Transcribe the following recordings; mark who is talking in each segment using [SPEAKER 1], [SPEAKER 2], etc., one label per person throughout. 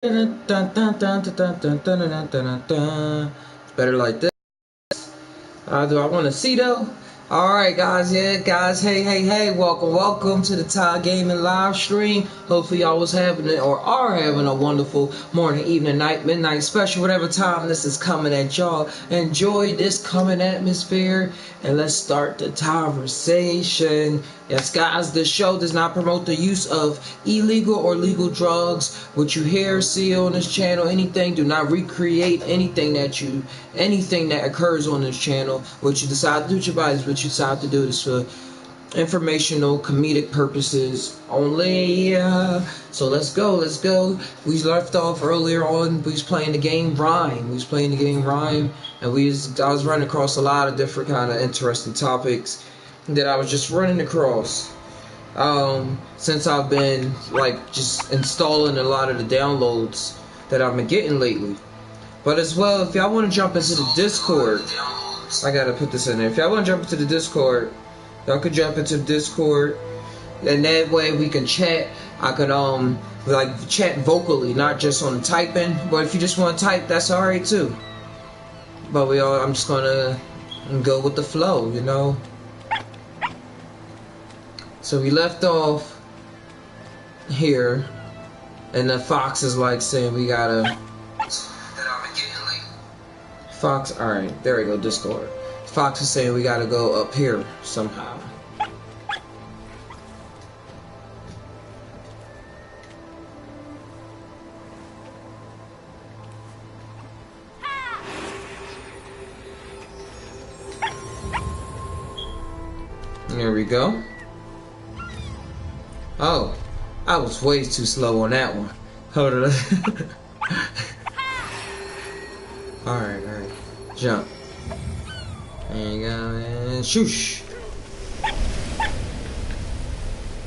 [SPEAKER 1] It's better like this. Do I want to see though? Alright guys, yeah guys, hey, welcome to the TAi Gaming live stream. Hopefully y'all was having it or are having a wonderful morning, evening, night, midnight special, whatever time this is coming at y'all. Enjoy this coming atmosphere and let's start the conversation. Yes guys, this show does not promote the use of illegal or legal drugs. What you hear, see on this channel, anything, do not recreate anything that occurs on this channel. What you decide to do with your body is what you decide to do. This for informational, comedic purposes only. So let's go. We left off earlier on. We was playing the game Rime. And I was running across a lot of different kind of interesting topics that I was just running across. Since I've been like just installing a lot of the downloads that I've been getting lately. But as well, if y'all want to jump into the Discord, I gotta put this in there. If y'all want to jump into the Discord, y'all could jump into the Discord, and that way we can chat. I could like chat vocally, not just on typing. But if you just want to type, that's alright too. But I'm just gonna go with the flow, you know. So we left off here, and the fox is like saying we gotta. Fox, alright, there we go, Discord. Fox is saying we gotta go up here somehow. There we go. Oh, I was way too slow on that one. Hold on. Alright. Jump. There you go, and shoosh.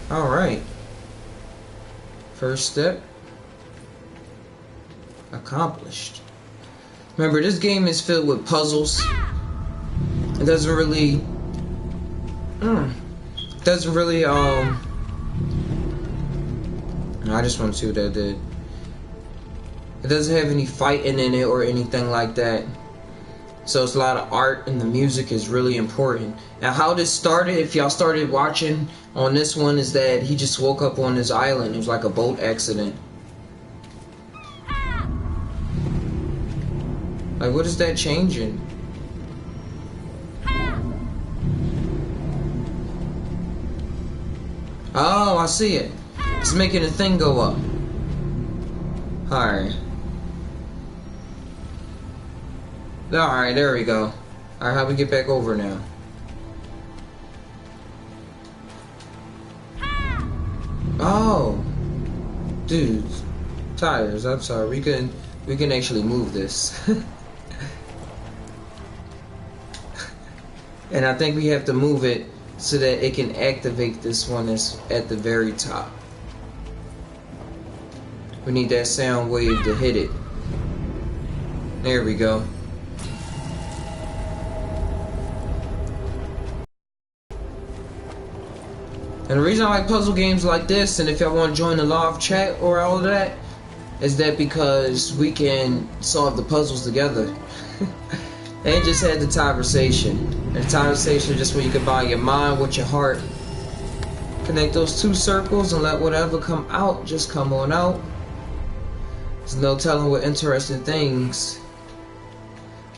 [SPEAKER 1] Alright. First step accomplished. Remember, this game is filled with puzzles. It doesn't really I just want to see what that did. It doesn't have any fighting in it or anything like that. So it's a lot of art, and the music is really important. Now how this started, if y'all started watching on this one, is that he just woke up on this island. It was like a boat accident. Like, what is that changing? Oh, I see it. It's making the thing go up. Alright. Alright, there we go. Alright, how we get back over now? Oh. Dude. Tires, I'm sorry. We can actually move this. And I think we have to move it so that it can activate this one that's at the very top. We need that sound wave to hit it. There we go. And the reason I like puzzle games like this, and if y'all want to join the live chat or all of that, is that because we can solve the puzzles together. And just had the conversation. And the conversation is just where you combine your mind with your heart. Connect those two circles and let whatever come out just come on out. There's no telling what interesting things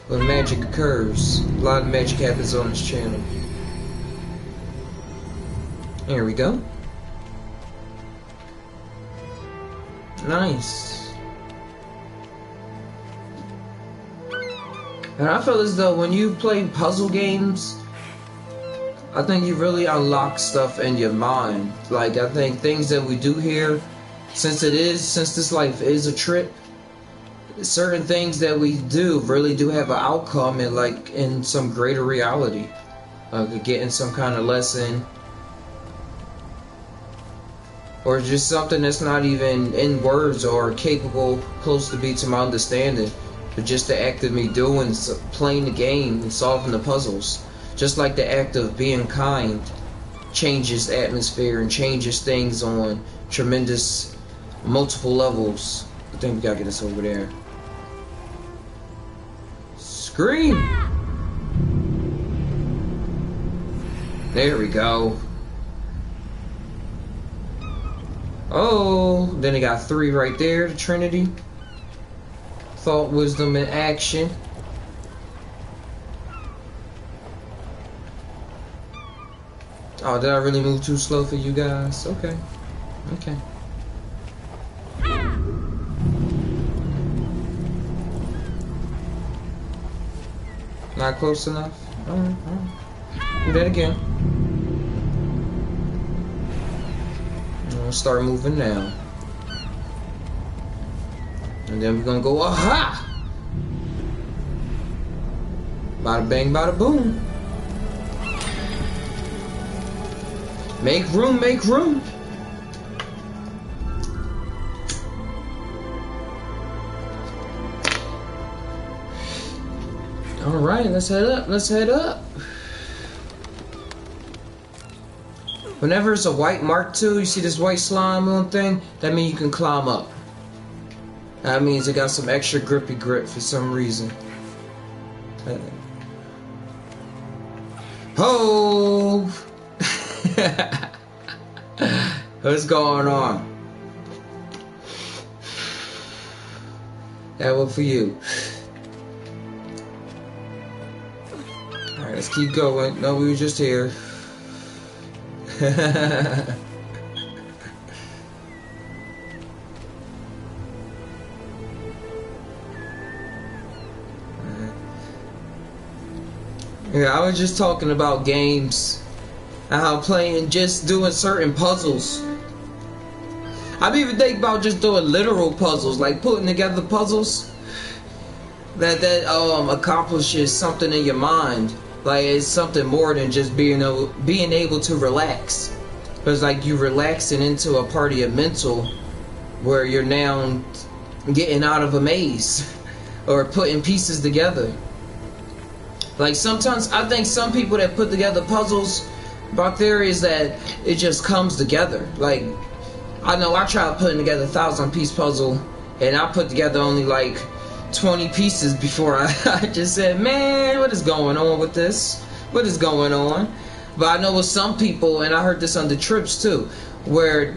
[SPEAKER 1] when magic occurs. A lot of magic happens on this channel. There we go. Nice. And I feel as though when you play puzzle games, I think you really unlock stuff in your mind. Like, I think things that we do here, since this life is a trip, certain things that we do really do have an outcome in, like, in some greater reality. Getting some kind of lesson, or just something that's not even in words or capable, close to be to my understanding, but just the act of me playing the game and solving the puzzles. Just like the act of being kind changes the atmosphere and changes things on tremendous multiple levels. I think we gotta get us over there. Scream! There we go. Oh, then they got 3 right there, the Trinity. Thought, wisdom, and action. Oh, did I really move too slow for you guys? Okay. Okay. Not close enough? Alright, alright. Do that again. We'll start moving now. And then we're gonna go, aha! Bada bang, bada boom. Make room, make room. Alright, let's head up, let's head up. Whenever it's a white Mark II, you see this white slime on thing, that means you can climb up. That means it got some extra grippy grip for some reason. Ho! What's going on? That one for you. Alright, let's keep going. No, we were just here. Yeah, I was just talking about games and how playing, just doing certain puzzles. I've even think about just doing literal puzzles, like putting together puzzles that accomplishes something in your mind. Like it's something more than just being able to relax. It's like you relaxing into a part of your mental where you're now getting out of a maze or putting pieces together. Like sometimes I think some people that put together puzzles, my theory is that it just comes together. Like I know I tried putting together a 1,000-piece puzzle and I put together only like 20 pieces before I just said, man, what is going on with this? What is going on? But I know with some people, and I heard this on the trips too, where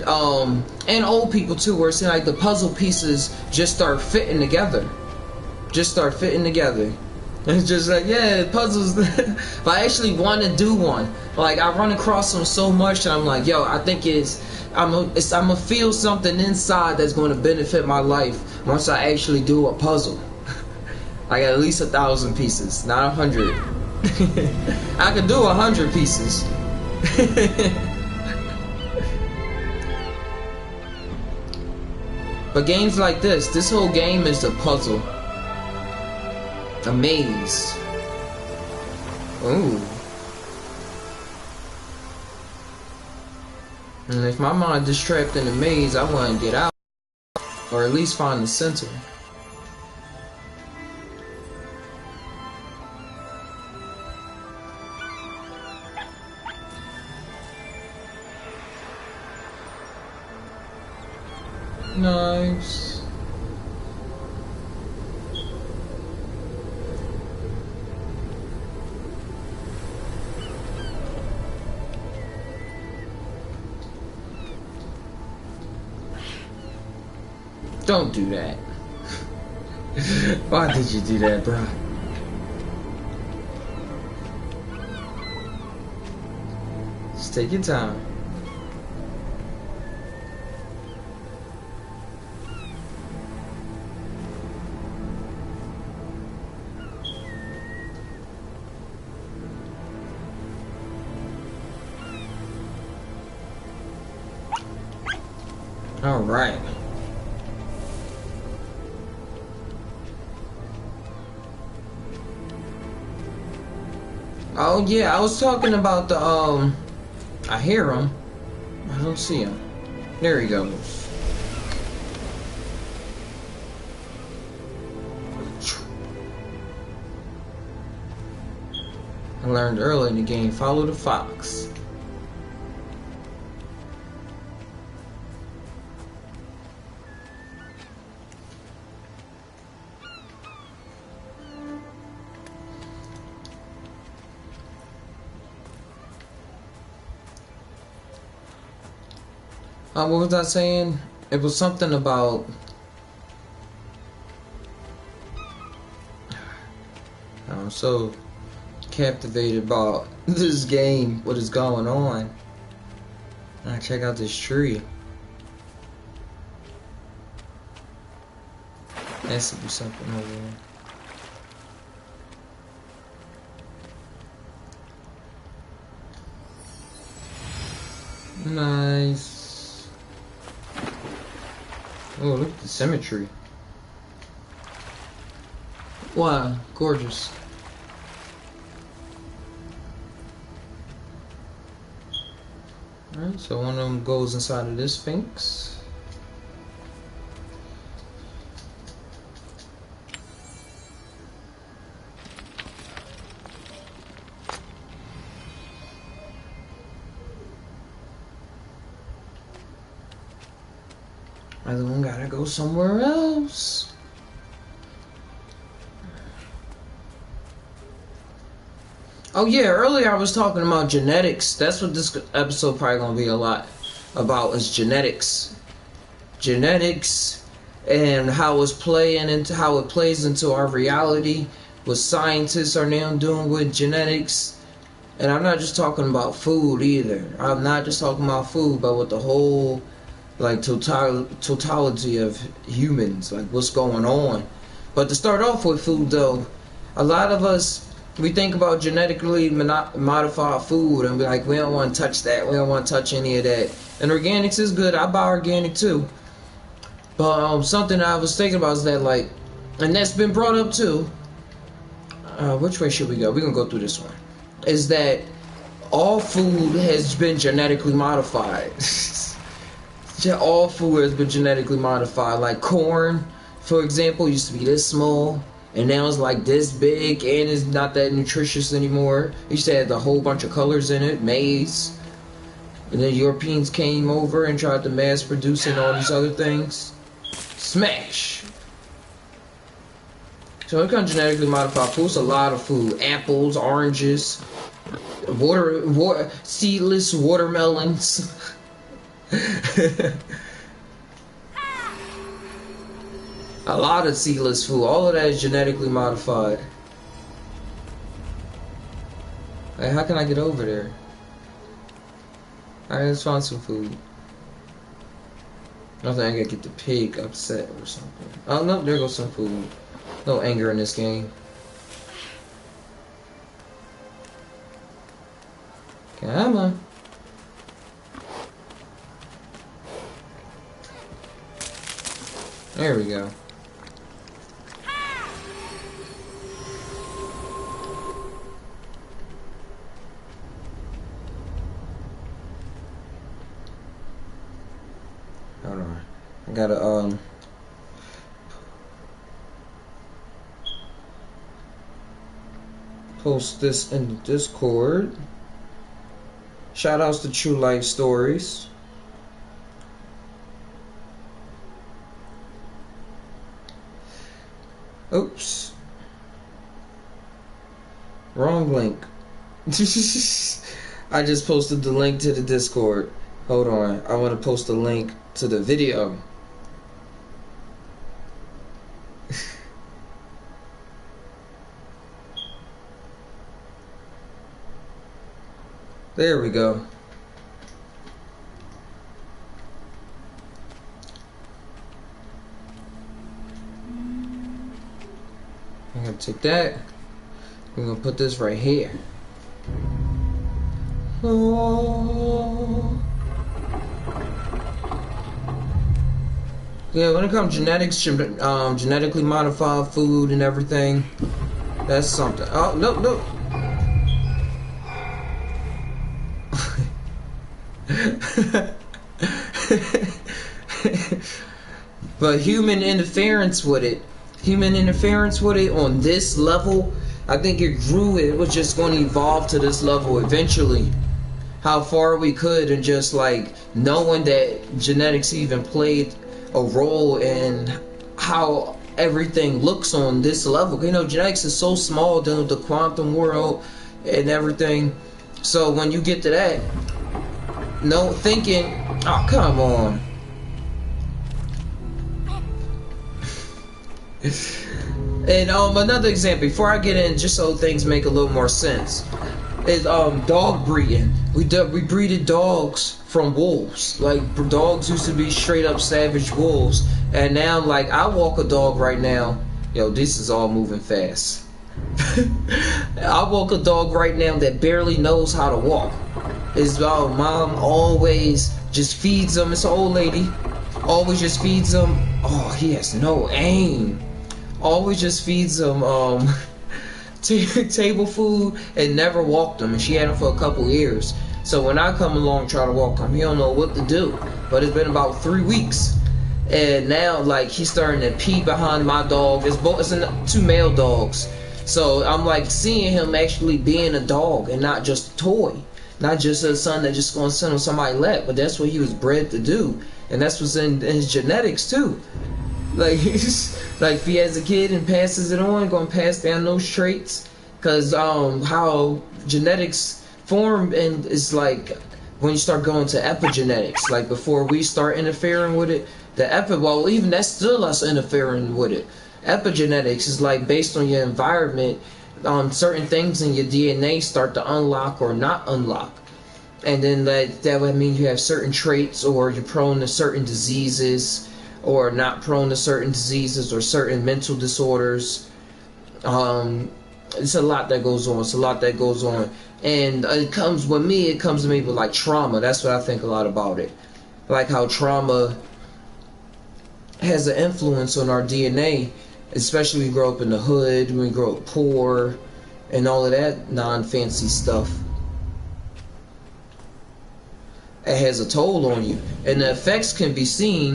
[SPEAKER 1] and old people too, where it seems like the puzzle pieces just start fitting together. Just start fitting together. It's just like, yeah, puzzles. But I actually want to do one. Like I run across them so much, and I'm like, yo, I think I'm gonna feel something inside that's going to benefit my life once I actually do a puzzle. Like at least 1,000 pieces, not 100. I could do 100 pieces. But games like this whole game is a puzzle. A maze. Ooh. And if my mind is trapped in a maze, I want to get out. Or at least find the center. Nice. Don't do that. Why did you do that, bro? Just take your time. All right. Oh yeah, I was talking about the I hear him. I don't see him. There he goes. I learned early in the game, follow the fox. What was I saying? It was something about. I'm so captivated by this game. What is going on? Check out this tree. Has to be something over here. Nice. Oh, look at the symmetry. Wow, gorgeous. Alright, so one of them goes inside of this sphinx. Other one gotta go somewhere else. Oh yeah, earlier I was talking about genetics. That's what this episode probably gonna be a lot about, is genetics. Genetics and how it's playing into how it plays into our reality. What scientists are now doing with genetics. And I'm not just talking about food either. I'm not just talking about food, but with the whole like totality of humans, like what's going on. But to start off with food though, a lot of us, we think about genetically modified food and be like, we don't want to touch that, we don't want to touch any of that. And organics is good, I buy organic too. But something I was thinking about is that, like, and that's been brought up too, which way should we go? We're gonna go through this one. Is that all food has been genetically modified. All food has been genetically modified. Like corn, for example, used to be this small, and now it's like this big, and it's not that nutritious anymore. It used to have a whole bunch of colors in it. Maize, and then Europeans came over and tried to mass produce and all these other things. Smash. So it comes genetically modified food. It's a lot of food. Apples, oranges, seedless watermelons. A lot of seedless food. All of that is genetically modified. Hey, how can I get over there? Alright, let's find some food. I think I gotta get the pig upset or something. Oh no, there goes some food. No anger in this game. Come on. There we go. Hold on. I gotta post this in the Discord. Shout outs to True Life Stories. Oops. Wrong link. I just posted the link to the Discord. Hold on. I want to post the link to the video. There we go. I'm gonna take that. We're gonna put this right here. Oh. Yeah, when it comes to genetics, genetically modified food and everything, that's something. Oh, no, no. But human interference with it on this level, I think it grew. It was just going to evolve to this level eventually. How far we could, and just like knowing that genetics even played a role in how everything looks on this level. You know, genetics is so small dealing with the quantum world and everything. So when you get to that, no thinking Oh, come on. And another example, before I get in, just so things make a little more sense, is dog breeding. We breeded dogs from wolves. Like, dogs used to be straight up savage wolves, and now, like, I walk a dog right now. Yo, this is all moving fast. I walk a dog right now that barely knows how to walk. His mom always just feeds him. It's an old lady. Always just feeds him. Oh, he has no aim. Always just feeds him table food and never walked him. And she had him for a couple years. So when I come along try to walk him, he don't know what to do. But it's been about 3 weeks. And now, like, he's starting to pee behind my dog. It's 2 male dogs. So I'm like seeing him actually being a dog and not just a toy. Not just a son that just gonna send him somebody lap, but that's what he was bred to do. And that's what's in his genetics too. Like, like if he has a kid and passes it on, gonna pass down those traits. Cause how genetics form, and it's like when you start going to epigenetics, like before we start interfering with it, well, even that's still us interfering with it. Epigenetics is like based on your environment, certain things in your DNA start to unlock or not unlock. And then that would mean you have certain traits, or you're prone to certain diseases, or not prone to certain diseases, or certain mental disorders. It's a lot that goes on. It's a lot that goes on. And it comes to me with like trauma. That's what I think a lot about it. Like how trauma has an influence on our DNA, especially when we grow up in the hood, when we grow up poor, and all of that non-fancy stuff. It has a toll on you, and the effects can be seen.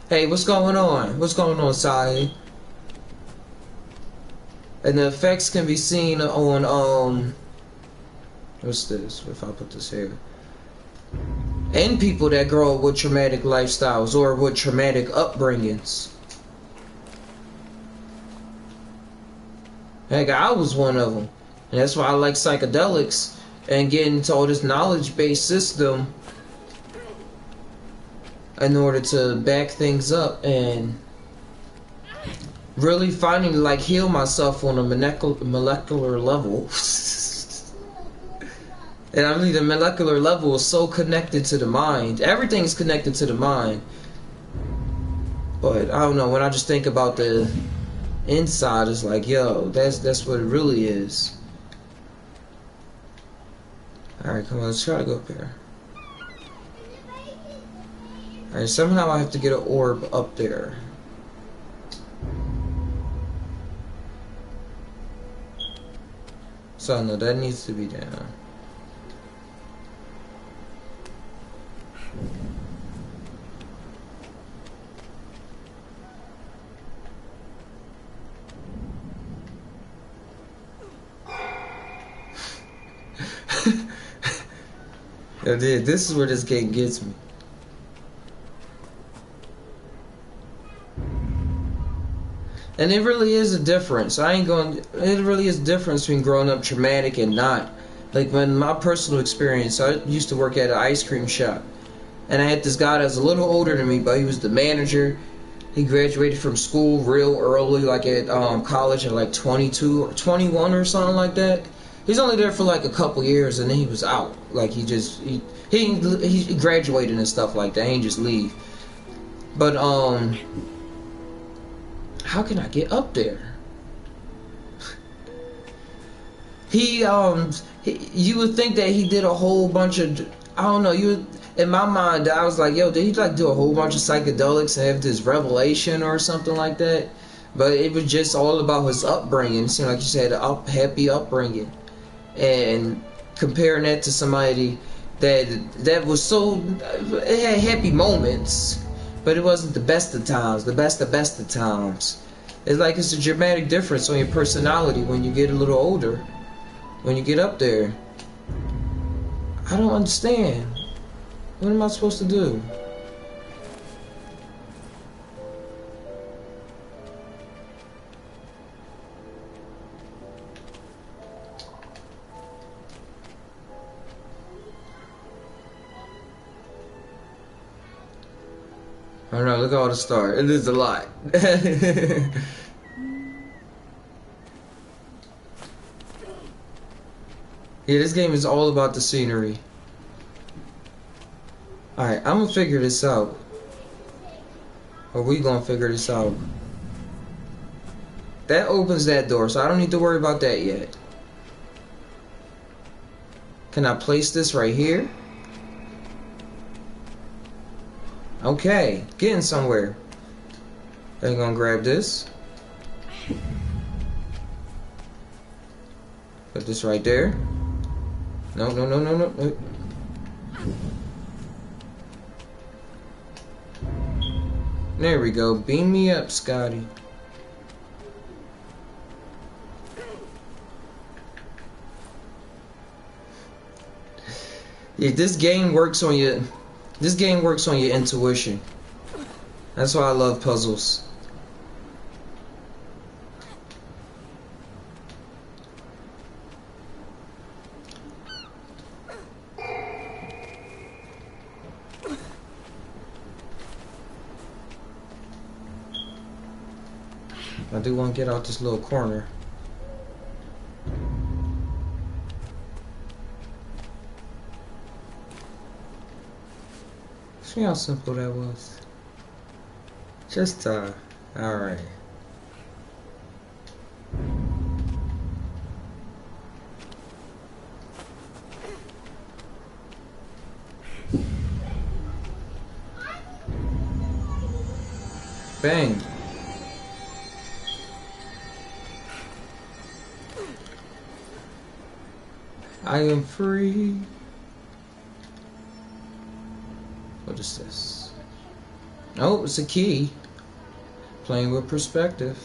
[SPEAKER 1] Hey, what's going on? What's going on, Sai? And the effects can be seen on what's this? If I put this here, and people that grow up with traumatic lifestyles or with traumatic upbringings. Heck, I was one of them, and that's why I like psychedelics and getting into all this knowledge-based system in order to back things up and really finding, like, heal myself on a molecular level. And I mean, the molecular level is so connected to the mind. Everything's connected to the mind. But I don't know, when I just think about the inside, it's like, yo, that's what it really is. Alright, come on, let's try to go up here. Alright, somehow I have to get an orb up there. So no, that needs to be down. Yo, dude, this is where this game gets me. And it really is a difference. It really is a difference between growing up traumatic and not. Like, when my personal experience, I used to work at an ice cream shop. And I had this guy that was a little older than me, but he was the manager. He graduated from school real early, like at college at like 22 or 21 or something like that. He's only there for like a couple years, and then he was out. Like, he graduated and stuff like that. He didn't just leave. But how can I get up there? You would think that he did a whole bunch of, I don't know, in my mind I was like, yo, did he like do a whole bunch of psychedelics and have this revelation or something like that? But it was just all about his upbringing. It seemed like you said happy upbringing, and comparing that to somebody that was so, it had happy moments, but it wasn't the best of times, the best of times. It's like it's a dramatic difference on your personality when you get a little older, when you get up there. I don't understand. What am I supposed to do? I don't know, look at all the stars. It is a lot. Yeah, this game is all about the scenery. Alright, I'm gonna figure this out. Or we gonna figure this out. That opens that door, so I don't need to worry about that yet. Can I place this right here? Okay, getting somewhere. Then gonna grab this. Put this right there. No, no, no, no, no. There we go. Beam me up, Scotty. Yeah, this game works on your intuition. That's why I love puzzles. I do want to get out this little corner. See how simple that was. JUSt TAi. Alright. Bang. I am free. What is this? Oh, it's a key. Playing with perspective.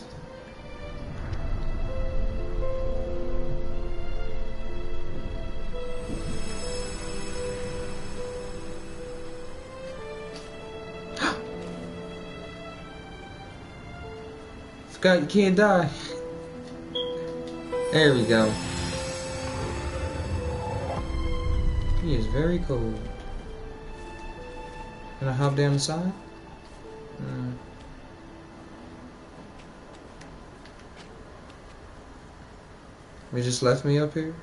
[SPEAKER 1] Forgot you can't die. There we go. He is very cold. Can I hop down the side? They just left me up here?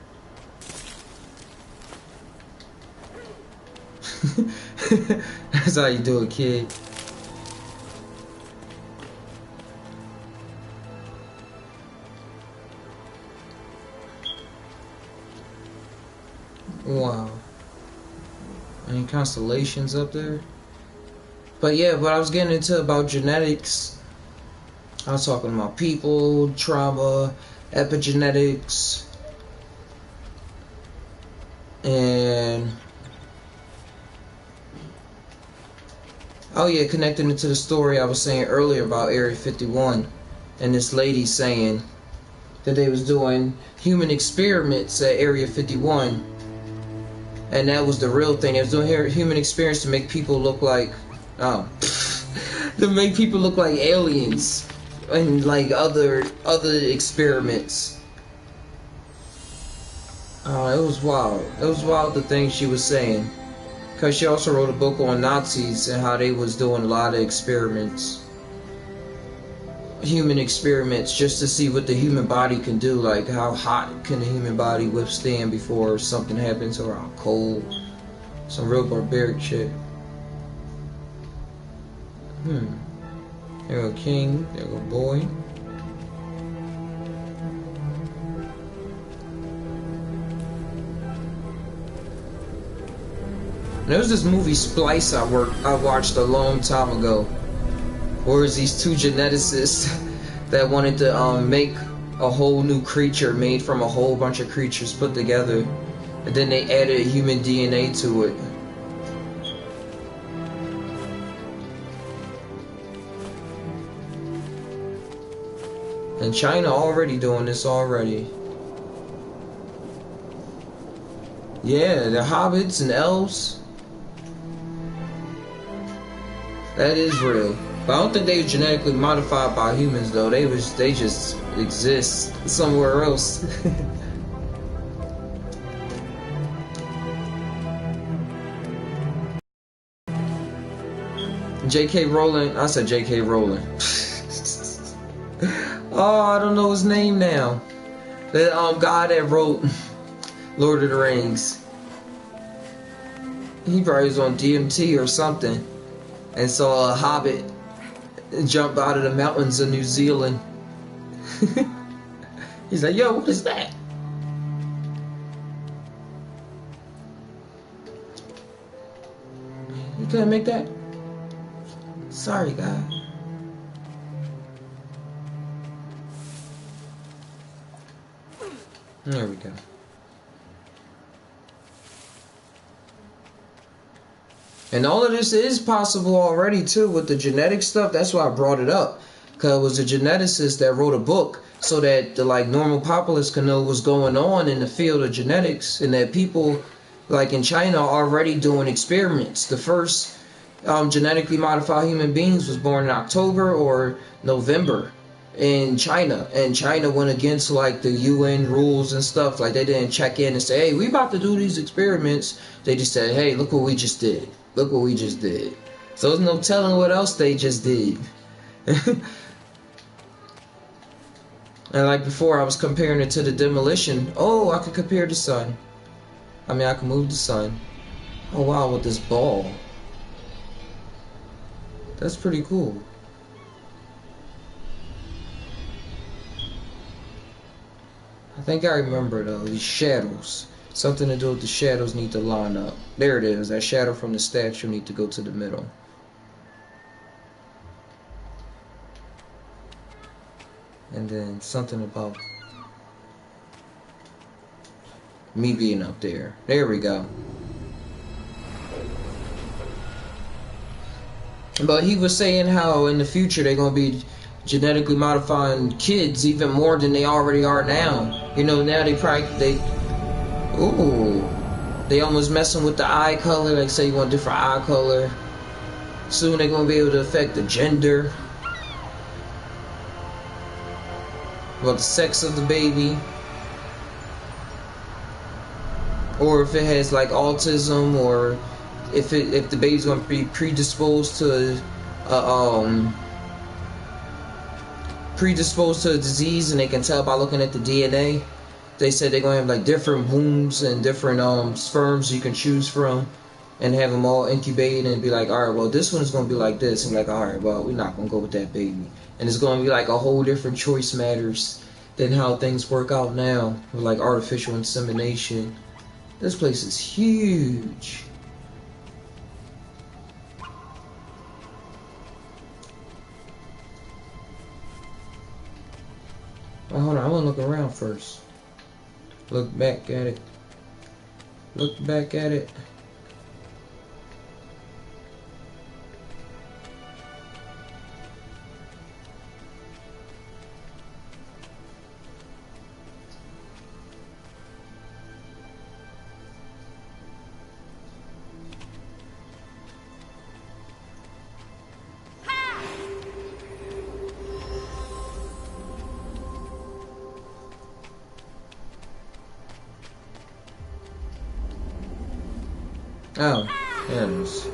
[SPEAKER 1] That's how you do it, kid. Wow. Any constellations up there? But yeah, what I was getting into about genetics, I was talking about people, trauma, epigenetics, and oh yeah, connecting it to the story I was saying earlier about Area 51 and this lady saying that they was doing human experiments at Area 51, and that was the real thing. They was doing human experiments to make people look like to make people look like aliens and like other experiments. It was wild. It was wild, the things she was saying, because she also wrote a book on Nazis and how they was doing a lot of experiments, human experiments, just to see what the human body can do, like how hot can the human body withstand before something happens, or how cold. Some real barbaric shit. There go king, there go boy. There's this movie Splice I watched a long time ago, where it's these two geneticists that wanted to make a whole new creature made from a whole bunch of creatures put together, and then they added human DNA to it. And China already doing this already. Yeah, the hobbits and elves. That is real. But I don't think they were genetically modified by humans though. They just exist somewhere else. J.K. Rowling. I said J.K. Rowling. Oh, I don't know his name now. The guy that wrote Lord of the Rings. He probably was on DMT or something and saw a hobbit jump out of the mountains of New Zealand. He's like, yo, what is that? You couldn't make that? Sorry, guy. There we go. And all of this is possible already too with the genetic stuff. That's why I brought it up, because it was a geneticist that wrote a book so that the like normal populace can know what's going on in the field of genetics, and that people like in China are already doing experiments. The first genetically modified human beings was born in October or November in China, and China went against like the UN rules and stuff. Like they didn't check in and say, hey, we about to do these experiments. They just said, hey, look what we just did. Look what we just did. So there's no telling what else they just did. And like before, I was comparing it to the demolition. Oh, I could compare the sun. I mean, I can move the sun. Oh wow, with this ball. That's pretty cool. I think I remember though, these shadows. Something to do with the shadows need to line up. There it is. That shadow from the statue need to go to the middle. And then something about me being up there. There we go. But he was saying how in the future they're going to be genetically modifying kids even more than they already are now. You know, now they almost messing with the eye color. Like say you want a different eye color. Soon they're going to be able to affect the gender. About the sex of the baby. Or if it has like autism, or if the baby's going to be predisposed to a disease, and they can tell by looking at the DNA. They said they're going to have like different wombs and different sperms you can choose from, and have them all incubated and be like, all right, well this one is going to be like this, and like, all right, well we're not going to go with that baby, and it's going to be like a whole different choice matters than how things work out now with like artificial insemination. This place is huge. Oh, hold on, I want to look around first. Look back at it. Look back at it. Oh, there it is.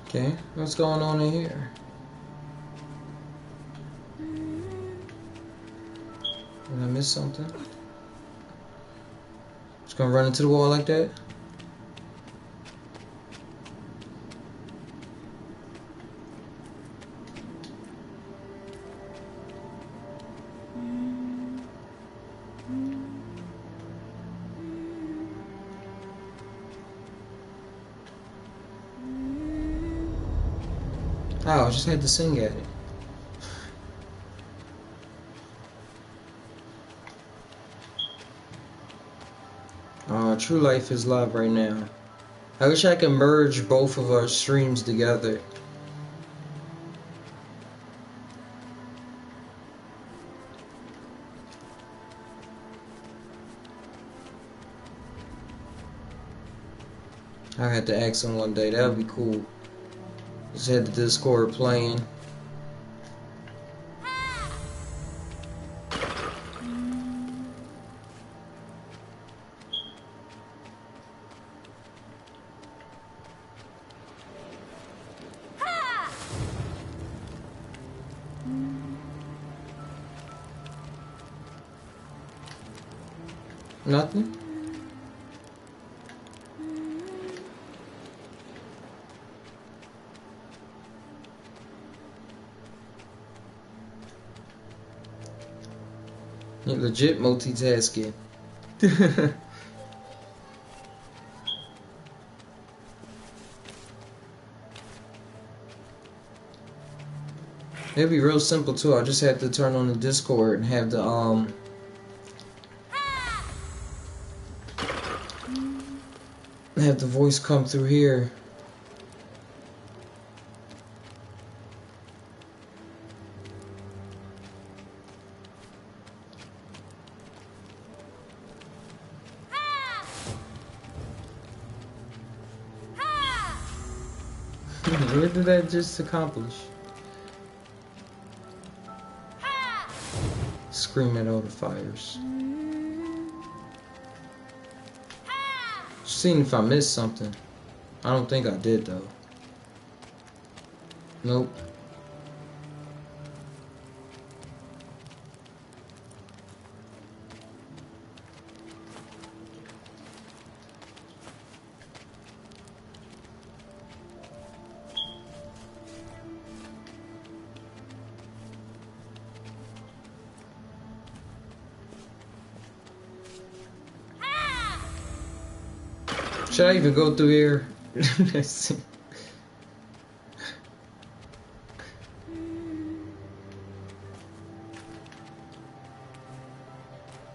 [SPEAKER 1] Okay, what's going on in here? Did I miss something? Just gonna run into the wall like that? Oh, I just had to sing at it. True Life is live right now. I wish I could merge both of our streams together. I had to ask him one day. That would be cool. Just had the Discord playing. Nothing? You're legit multitasking. It'd be real simple too. I just had to turn on the Discord and have the voice come through here. What did that just accomplish? Scream at all the fires. Seeing if I missed something. I don't think I did though. Nope. Should I even go through here?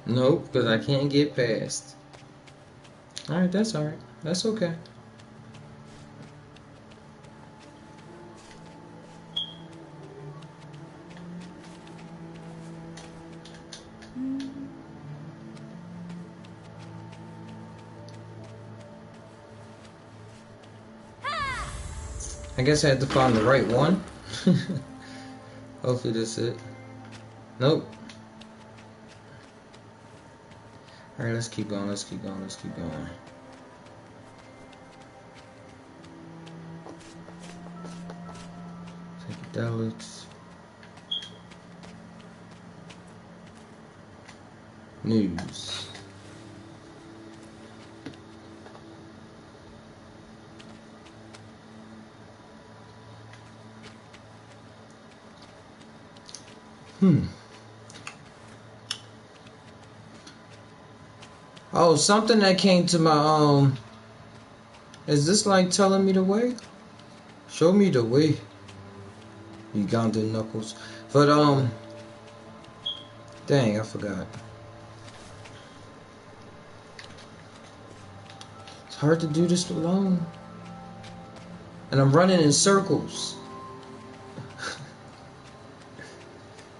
[SPEAKER 1] Nope, because I can't get past. Alright, that's alright. That's okay. I guess I had to find the right one. Hopefully that's it. Nope. Alright, let's keep going, let's keep going, let's keep going. Psychedelics. News. Oh, something that came to my is this like telling me the way? Show me the way. Ugandan knuckles. But dang, I forgot. It's hard to do this alone. And I'm running in circles.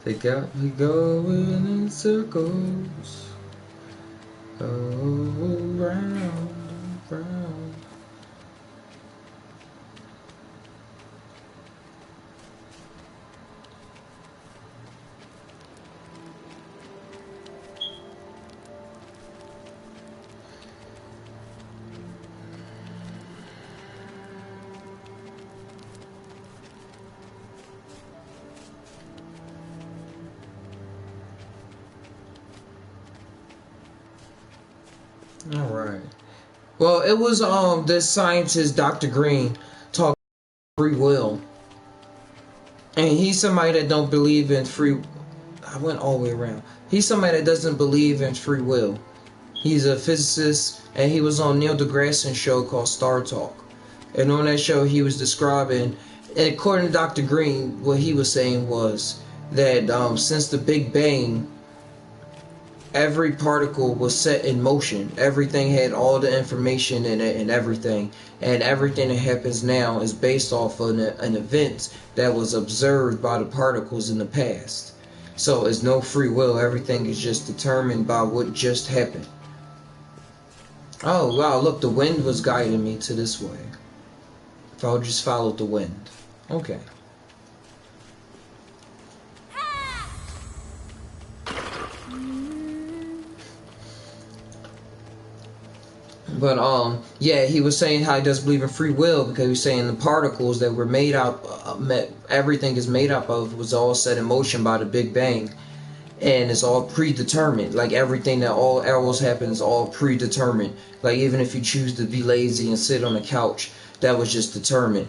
[SPEAKER 1] They got me going in circles. Go round and round. All right. Well, it was this scientist Dr. Green talking free will, and he's somebody that don't believe in free. I went all the way around. He's somebody that doesn't believe in free will. He's a physicist, and he was on Neil deGrasse show called Star Talk, and on that show he was describing, and according to Dr. Green, what he was saying was that since the Big Bang, every particle was set in motion. Everything had all the information in it and everything. And everything that happens now is based off of an event that was observed by the particles in the past. So it's no free will. Everything is just determined by what just happened. Oh wow, look, the wind was guiding me to this way. If I would just follow the wind. Okay. But yeah, he was saying how he does believe in free will because he was saying the particles that were made up, everything is made up of, was all set in motion by the Big Bang, and it's all predetermined. Like everything that all else happens is all predetermined. Like even if you choose to be lazy and sit on the couch, that was just determined.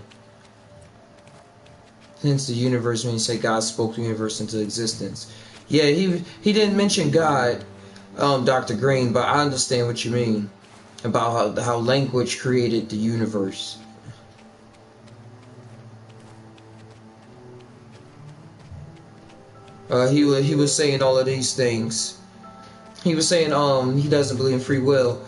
[SPEAKER 1] Hence the universe, when you say God spoke the universe into existence. Yeah, he didn't mention God, Dr. Green, but I understand what you mean about how language created the universe. He was saying all of these things. He was saying he doesn't believe in free will,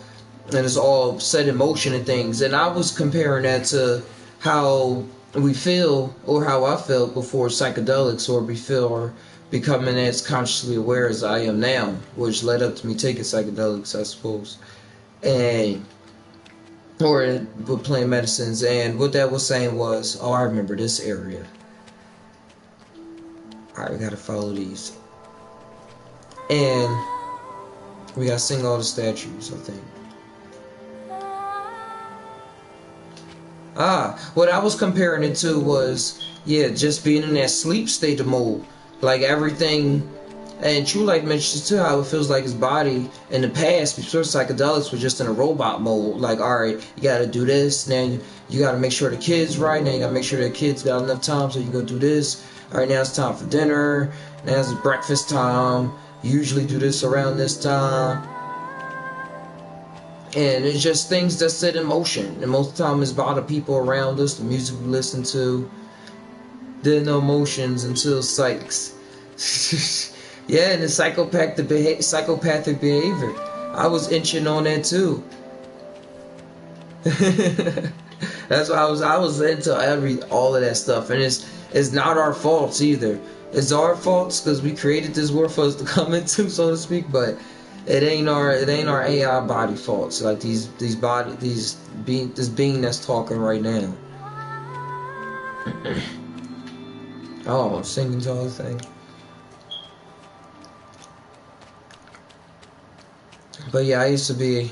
[SPEAKER 1] and it's all set in motion and things. And I was comparing that to how we feel, or how I felt before psychedelics, or before becoming as consciously aware as I am now, which led up to me taking psychedelics, I suppose, and or with plant medicines. And what that was saying was, oh, I remember this area. All right, we gotta follow these, and we gotta sing all the statues, I think. What I was comparing it to was, yeah, just being in that sleep state of mode. Like everything, and True Light mentions too how it feels like his body in the past, before psychedelics, was just in a robot mode. Like, alright, you gotta do this, now you gotta make sure the kid's right, now you gotta make sure the kid's got enough time so you can go do this. Alright, now it's time for dinner, now it's breakfast time, you usually do this around this time. And it's just things that set in motion. And most of the time it's about the people around us, the music we listen to. There are no emotions until psychs. Yeah, and the psychopathic behavior. I was inching on that too. That's why I was into all of that stuff, and it's not our faults either. It's our faults because we created this world for us to come into, so to speak. But it ain't our AI body faults. Like this being that's talking right now. Oh, I'm singing to all the thing. But yeah, I used to be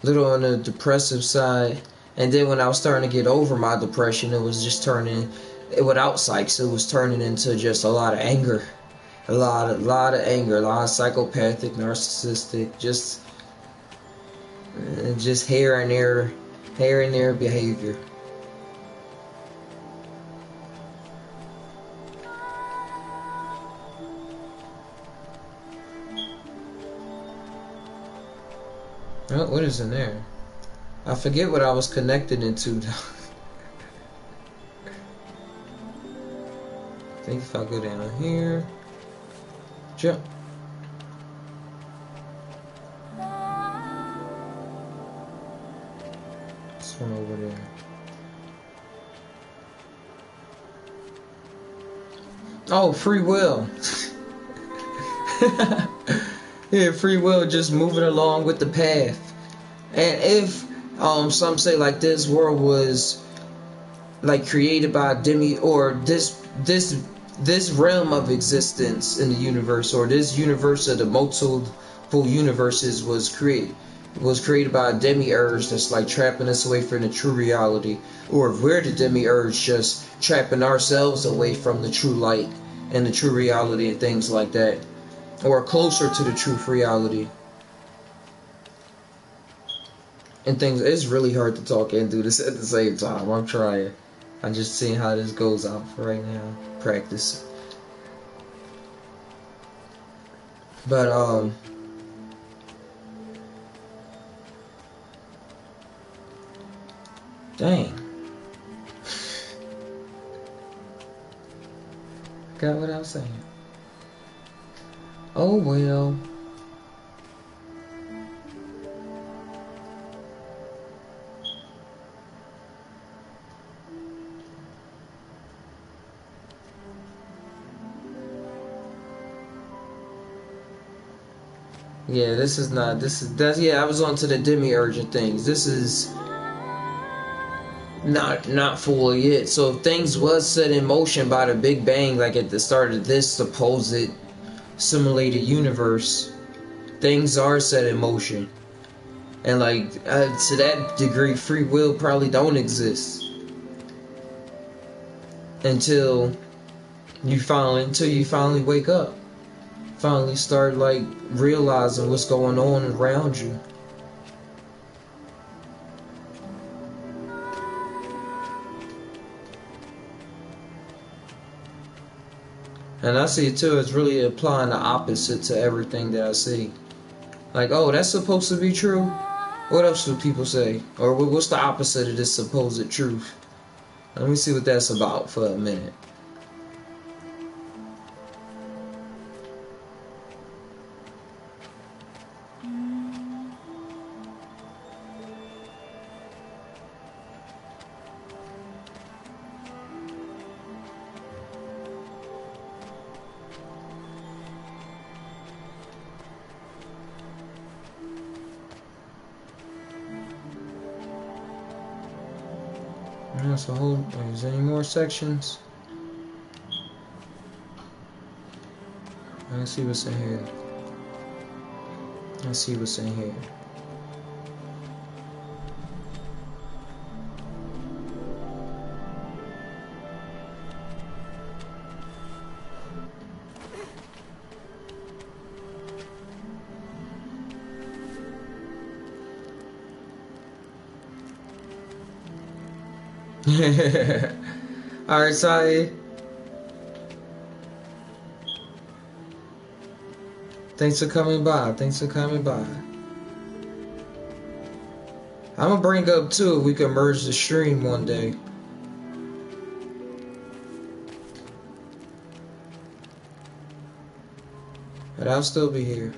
[SPEAKER 1] a little on the depressive side, and then when I was starting to get over my depression, it was just turning, without psychs, it was turning into just a lot of anger, a lot of anger, a lot of psychopathic, narcissistic, just here and there behavior. What is in there? I forget what I was connected into. I think if I go down here, jump. This one over there. Oh, free will. Yeah, free will, just moving along with the path. And if some say like this world was like created by a or this realm of existence in the universe, or this universe of the multiple universes was created by a demiurge that's like trapping us away from the true reality, or if we're the demiurge just trapping ourselves away from the true light and the true reality and things like that, or closer to the truth reality and things. It's really hard to talk and do this at the same time. I'm trying. I'm just seeing how this goes out for right now. Practice. But dang. Got what I was saying. Oh well. Yeah, this is not. That's yeah. I was on to the demiurgent things. This is not fully it. So if things was set in motion by the Big Bang, like at the start of this supposed simulated universe, things are set in motion, and like to that degree, free will probably don't exist until you finally wake up, finally start like realizing what's going on around you. And I see it too, it's really applying the opposite to everything that I see. Like, oh, that's supposed to be true? What else do people say? Or what's the opposite of this supposed truth? Let me see what that's about for a minute. That's a whole. Is there any more sections? Let's see what's in here. Let's see what's in here. Alright, Sai. Thanks for coming by. Thanks for coming by. I'm gonna bring up too if we can merge the stream one day. But I'll still be here.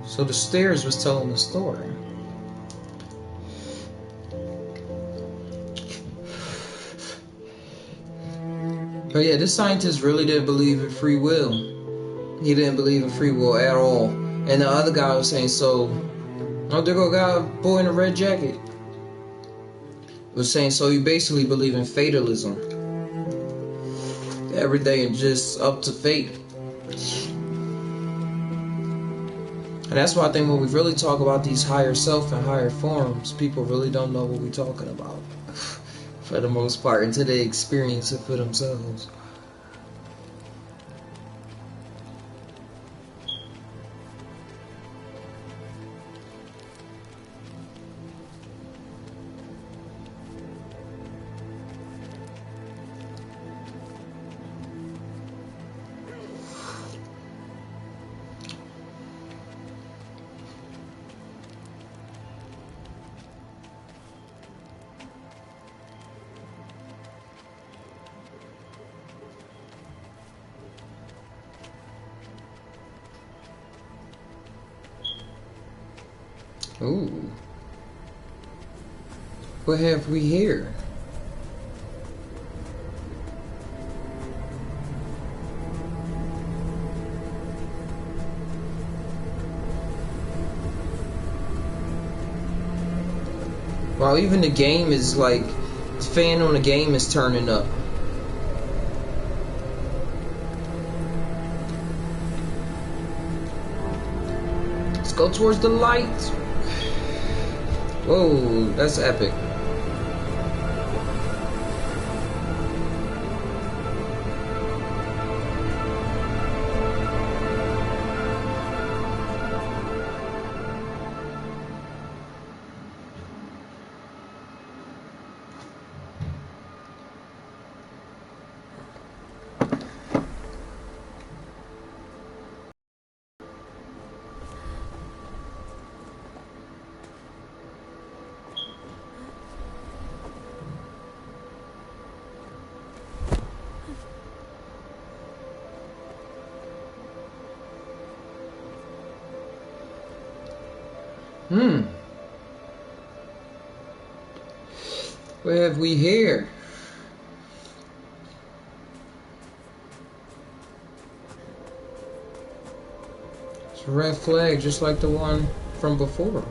[SPEAKER 1] So the stairs was telling the story. But yeah, this scientist really didn't believe in free will. He didn't believe in free will at all. And the other guy was saying, so, oh, there go guy, boy in a red jacket. Was saying, so you basically believe in fatalism. Everything is just up to fate. And that's why I think when we really talk about these higher self and higher forms, people really don't know what we're talking about. For the most part, until they experience it for themselves. Ooh. What have we here? Wow, even the game is like, the fan on the game is turning up. Let's go towards the light. Whoa, that's epic. What have we here? It's a red flag, just like the one from before.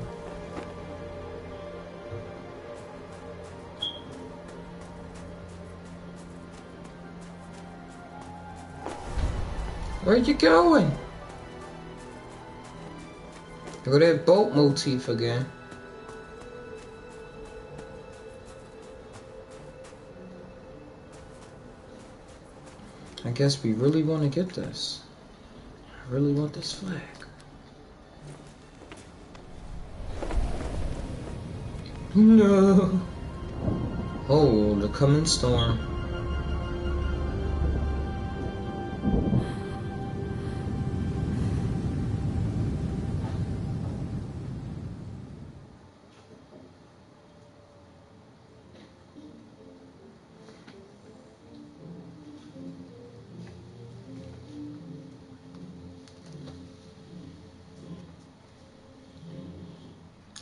[SPEAKER 1] Where you going? Look at that boat motif again. I guess we really want to get this. I really want this flag. No. Oh, the coming storm.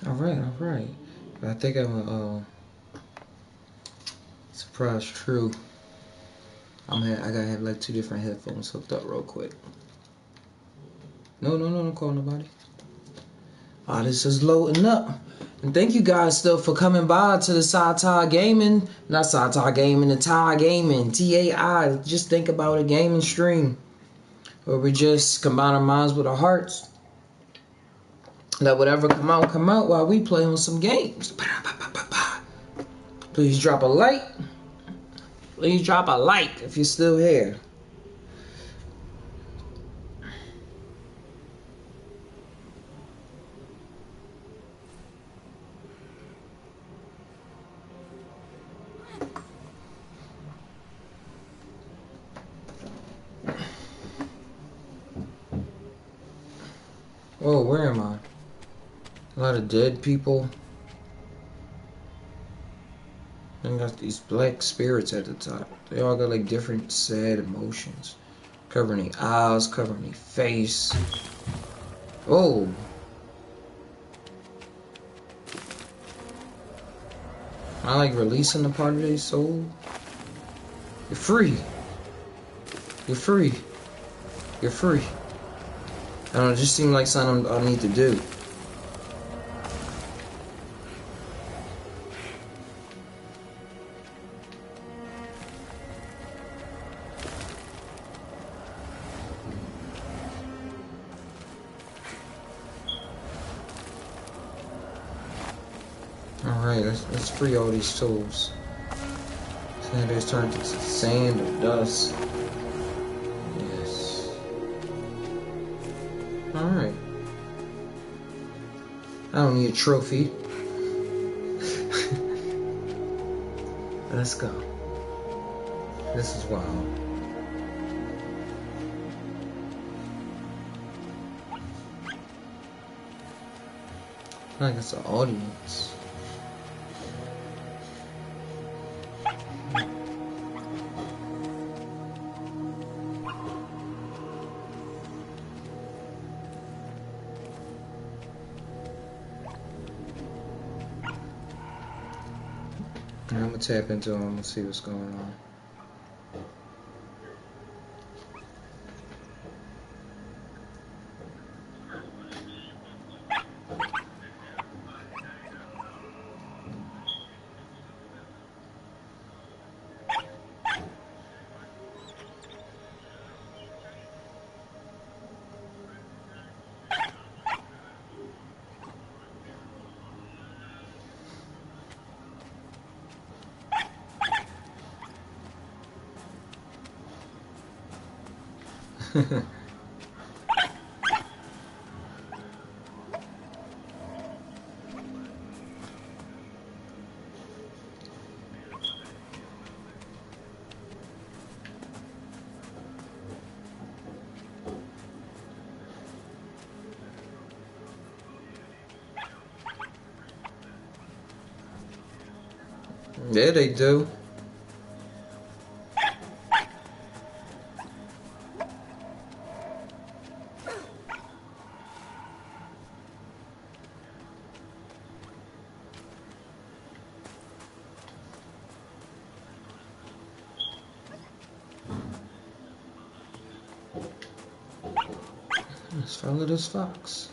[SPEAKER 1] All right. I think I'm a surprise true. I gotta have like 2 different headphones hooked up real quick. No, don't call nobody. This is loading up. And thank you guys still for coming by to the JUSt TAi Gaming. Not JUSt TAi Gaming, the TAi Gaming. TAI. Just think about a gaming stream where we just combine our minds with our hearts. Let whatever come out while we play on some games. Please drop a like. Please drop a like if you're still here. Whoa, where am I? A lot of dead people. And got these black spirits at the top. They all got like different sad emotions. Covering their eyes, covering their face. Oh. I like releasing the part of their soul. You're free. You're free. You're free. I don't know, it just seemed like something I need to do. Alright, let's free all these souls. Sand is turned to sand or dust. Yes. Alright. I don't need a trophy. Let's go. This is wild. I think it's the audience. I'm gonna tap into them and see what's going on. Yeah, they do. Let's follow this fox.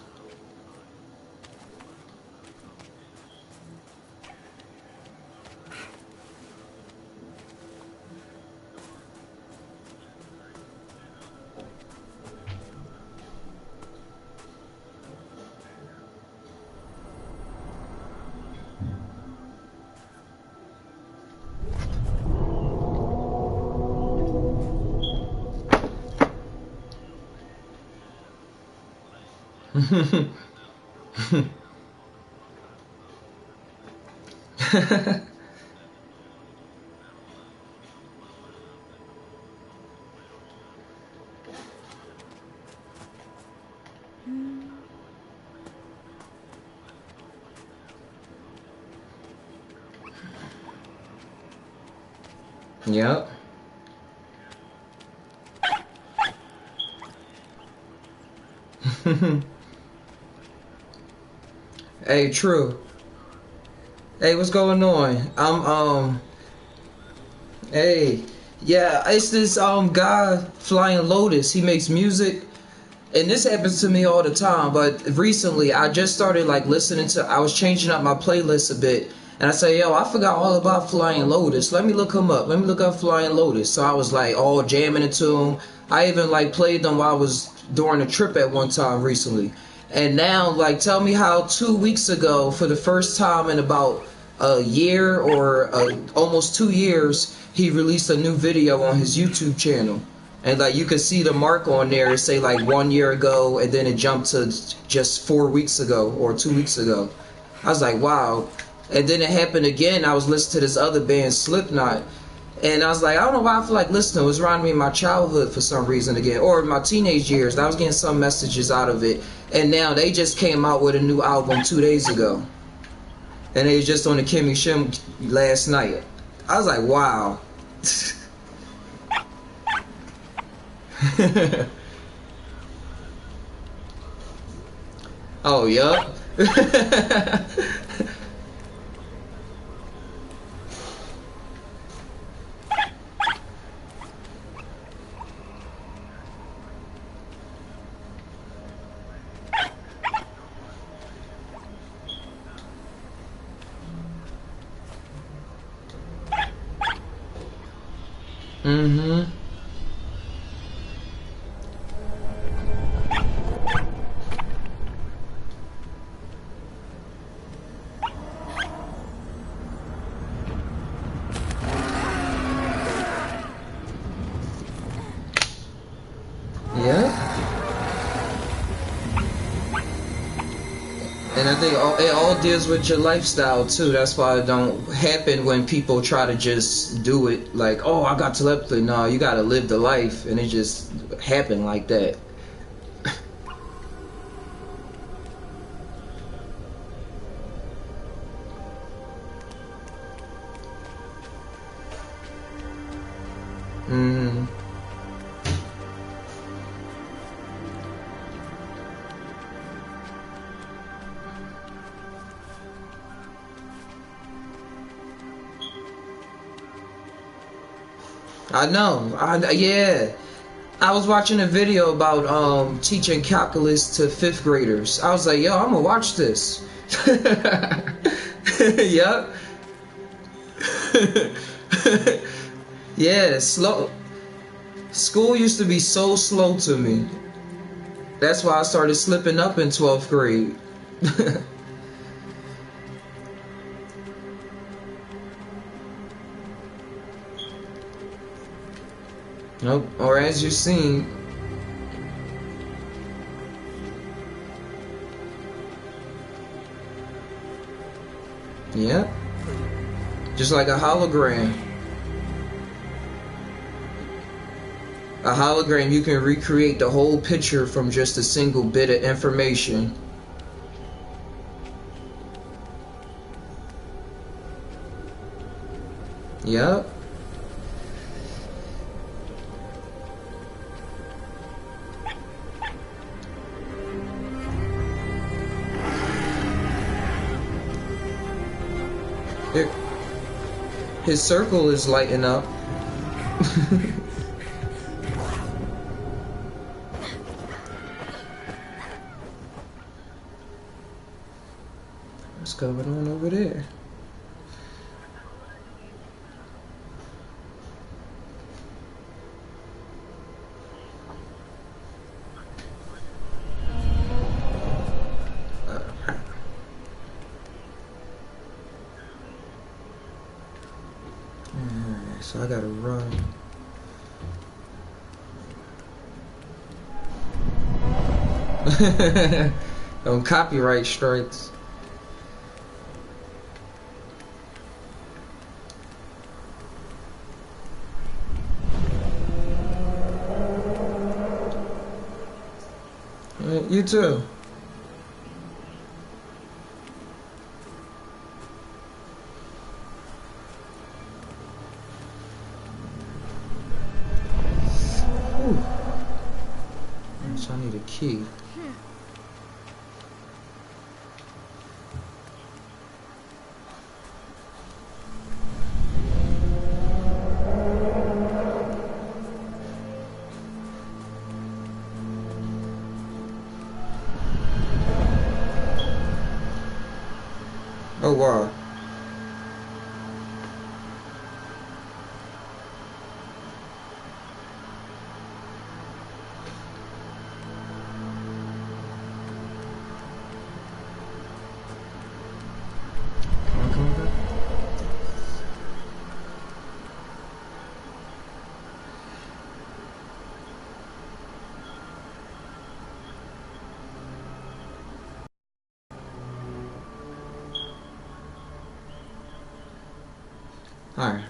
[SPEAKER 1] Yep. Hey, true. Hey, what's going on? Hey, yeah, it's this guy Flying Lotus. He makes music, and this happens to me all the time. But recently, I just started like listening to. I was changing up my playlist a bit, and I say, yo, I forgot all about Flying Lotus. Let me look him up. Let me look up Flying Lotus. So I was like all jamming into him. I even like played them while I was during a trip at one time recently. And now, like, tell me how 2 weeks ago, for the first time in about a year or almost 2 years, he released a new video on his YouTube channel. And like you could see the mark on there, it say like 1 year ago, and then it jumped to just 4 weeks ago or 2 weeks ago. I was like, wow. And then it happened again. I was listening to this other band, Slipknot, and I was like, I don't know why I feel like listening. It was reminding me of my childhood for some reason again, or my teenage years. I was getting some messages out of it. And now they just came out with a new album 2 days ago. And they was just on the Kimmy Shim last night. I was like, wow. Oh, yup. Mm-hmm. Yeah. And I think it all deals with your lifestyle too. That's why it don't happen when people try to just do it like, oh, I got telepathy. No, you gotta live the life, and it just happened like that. Mm-hmm. I know. Yeah. I was watching a video about teaching calculus to fifth graders. I was like, yo, I'm gonna watch this. Yup. Yeah, slow. School used to be so slow to me. That's why I started slipping up in 12th grade. Nope. Or as you've seen. Yep. Just like a hologram. A hologram, you can recreate the whole picture from just a single bit of information. Yep. His circle is lighting up. What's going on over there? Alright, so I gotta run. On copyright strikes. You too. Ooh. So I need a key. Oh wow. Alright.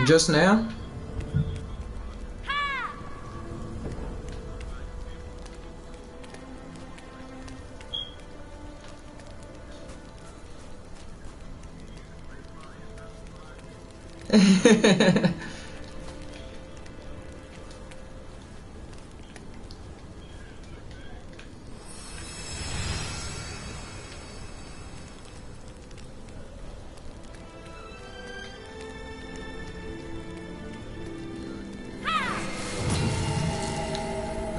[SPEAKER 1] Just now?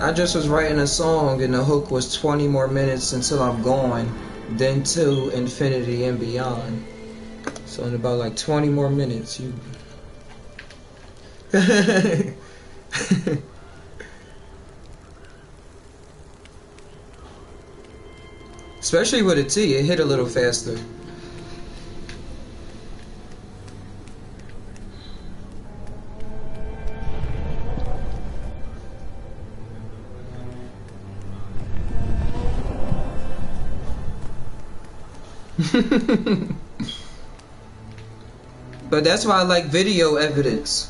[SPEAKER 1] I just was writing a song and the hook was 20 more minutes until I'm gone, then to infinity and beyond. So in about like 20 more minutes, you... Especially with a T, it hit a little faster. But that's why I like video evidence.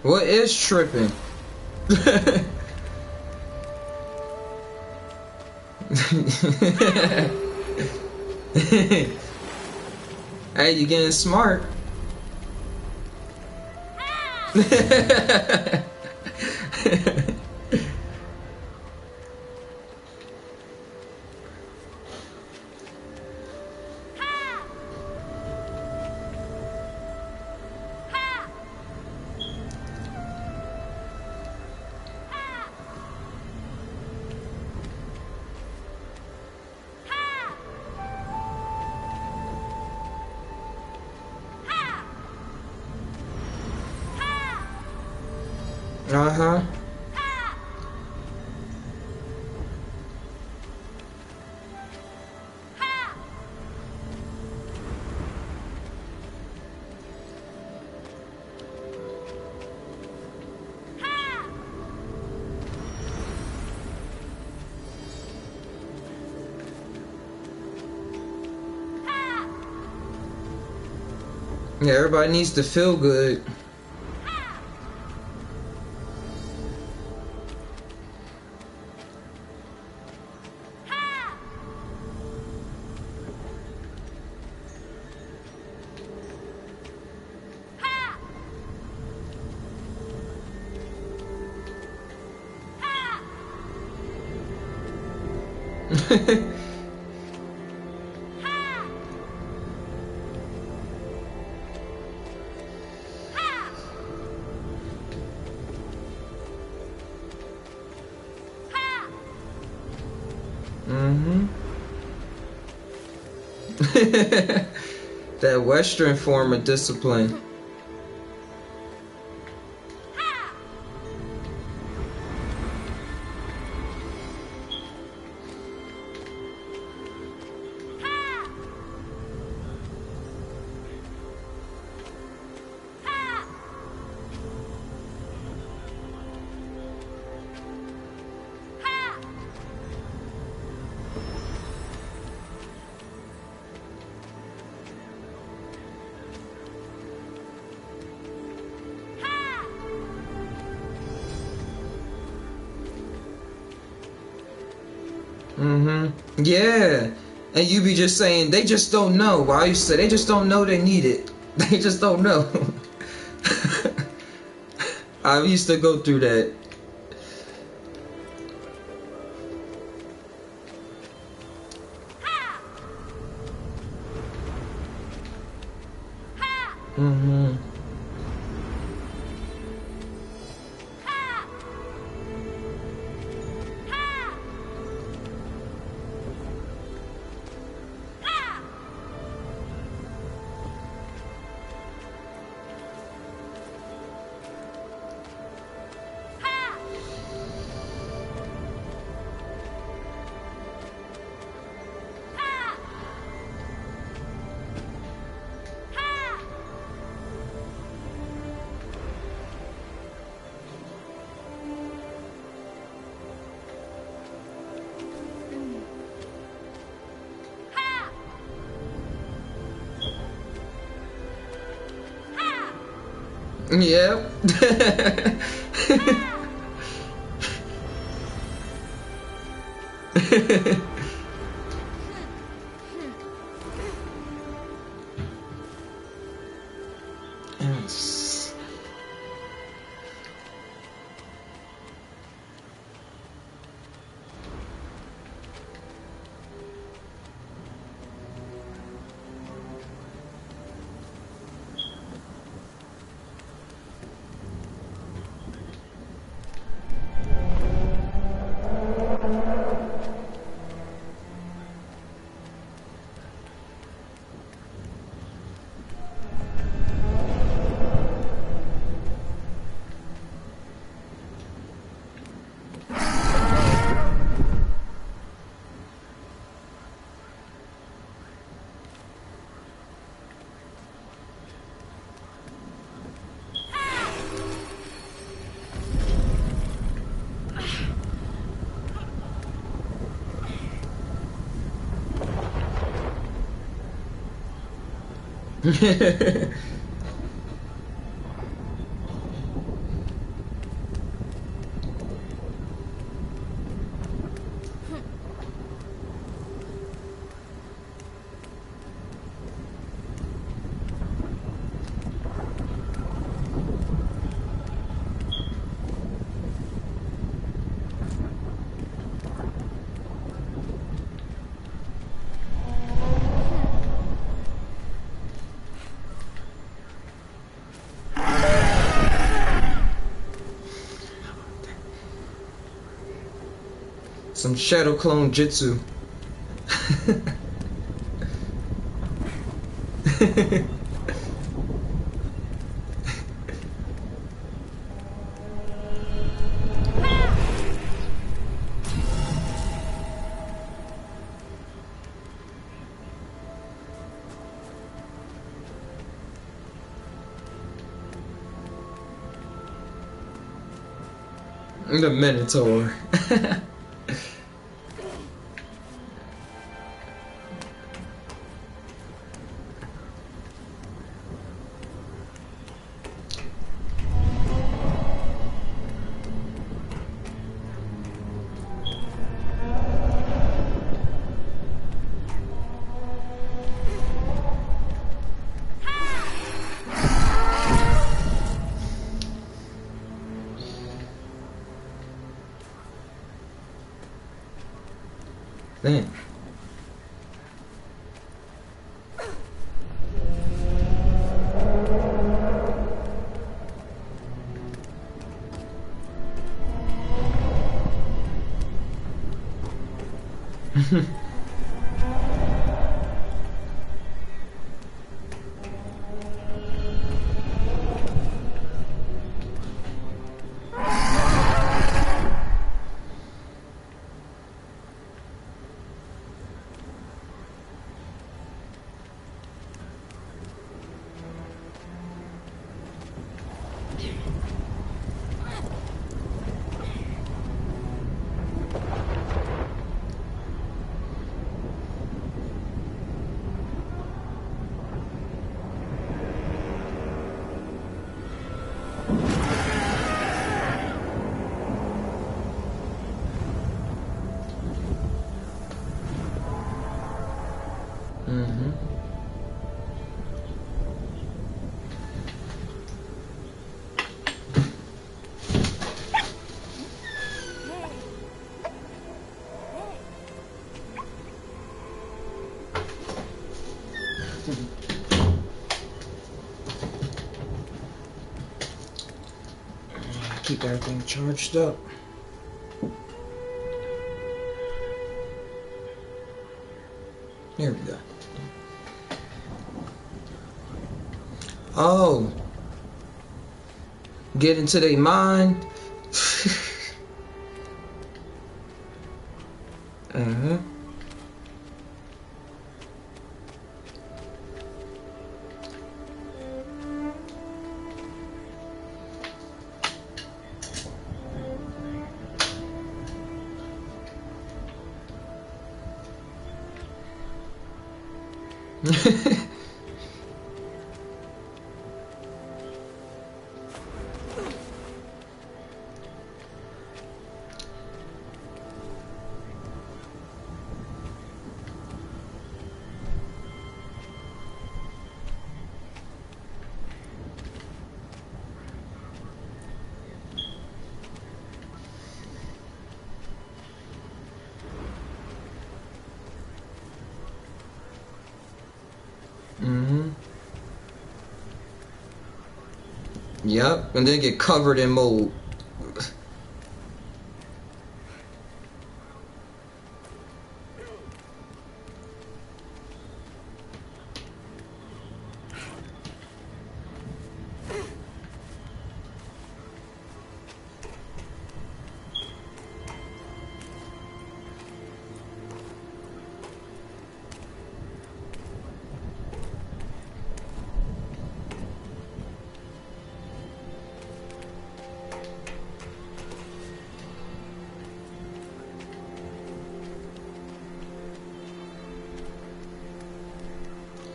[SPEAKER 1] What is tripping? Hey, you getting smart. Uh-huh. Yeah, everybody needs to feel good. Mm-hmm. That Western form of discipline. Mm-hmm. Yeah. And you be just saying, they just don't know. Well, I used to say, they just don't know they need it. They just don't know. I used to go through that. Mm-hmm. Yep. Yes. Some shadow clone jitsu. The Minotaur. Man. Keep everything charged up. Here we go. Oh, get into their mind. Yep, and then get covered in mold.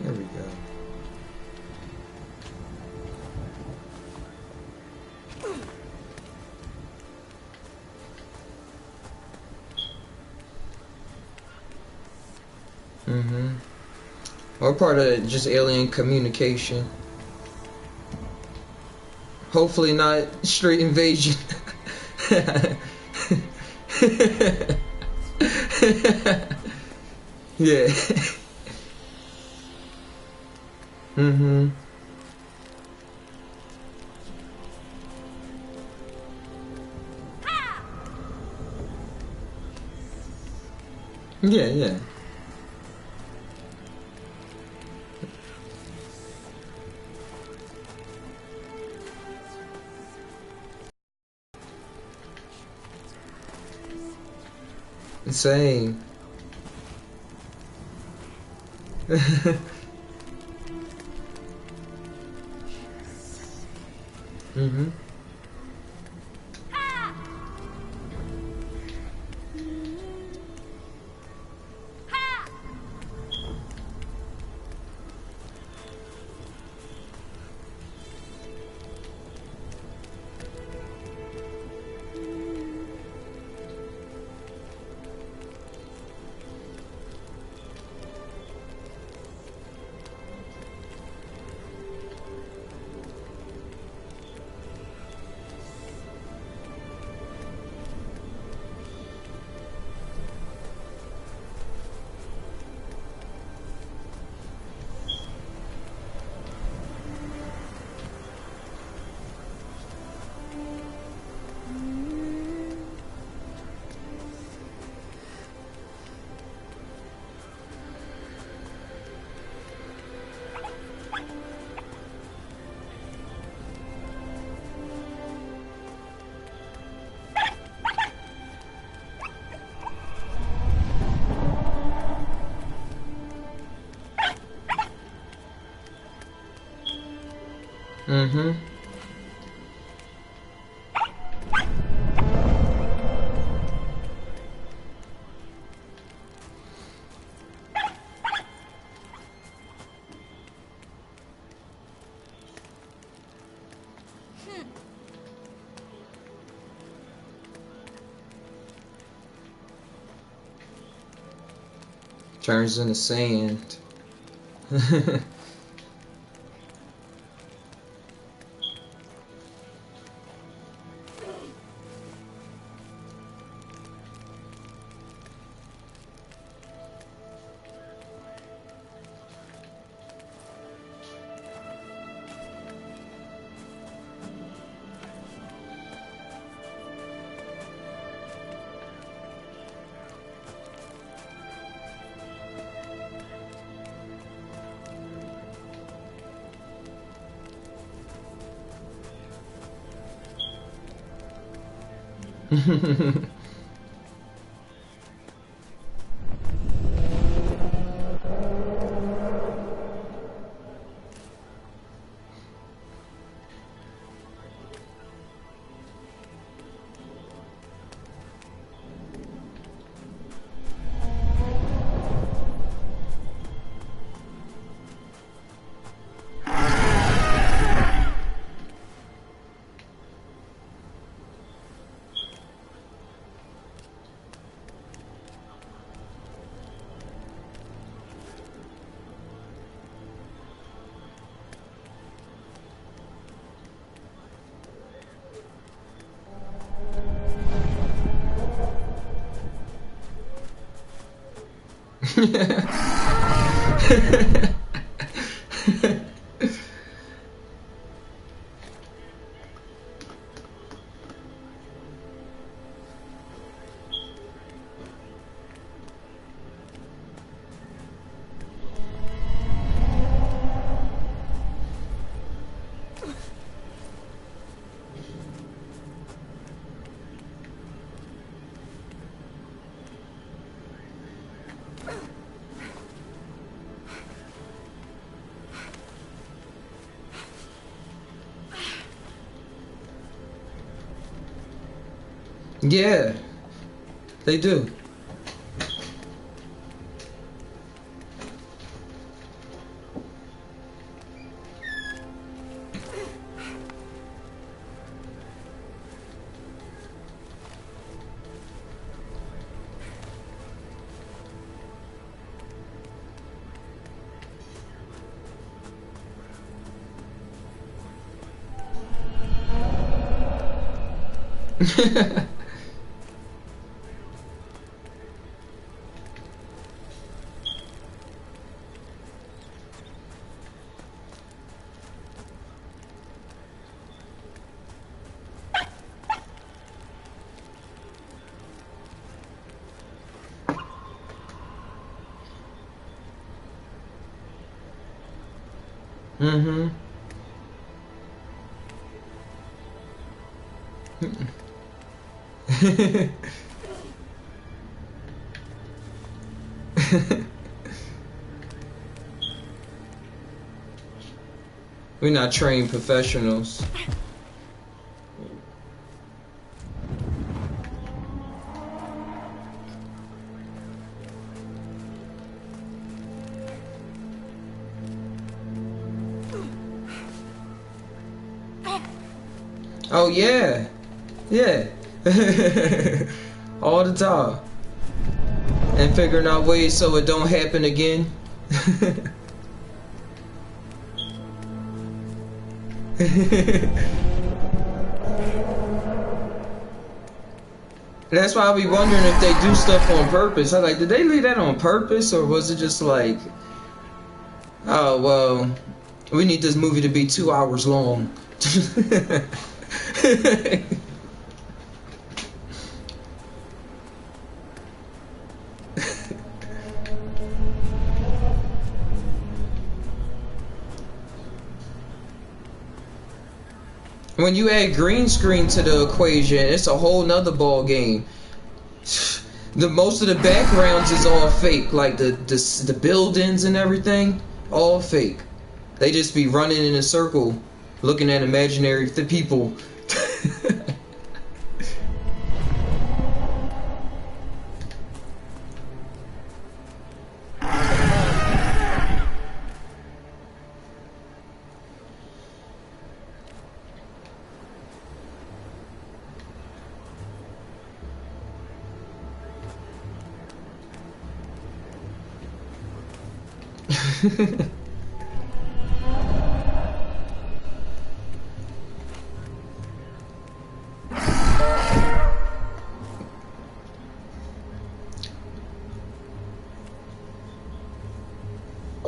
[SPEAKER 1] There we go. Or part of just alien communication. Hopefully not straight invasion. Yeah. Yeah. Insane. Mm-hmm. Turns into sand. Yeah, they do. Mm-hmm. We're not trained professionals. Oh yeah, yeah, all the time, and figuring out ways so it don't happen again. That's why I be wondering if they do stuff on purpose. I like, did they leave that on purpose, or was it just like, oh well, we need this movie to be 2 hours long. When you add green screen to the equation, it's a whole nother ball game. Most of the backgrounds is all fake, like the buildings and everything, all fake. They just be running in a circle looking at imaginary people.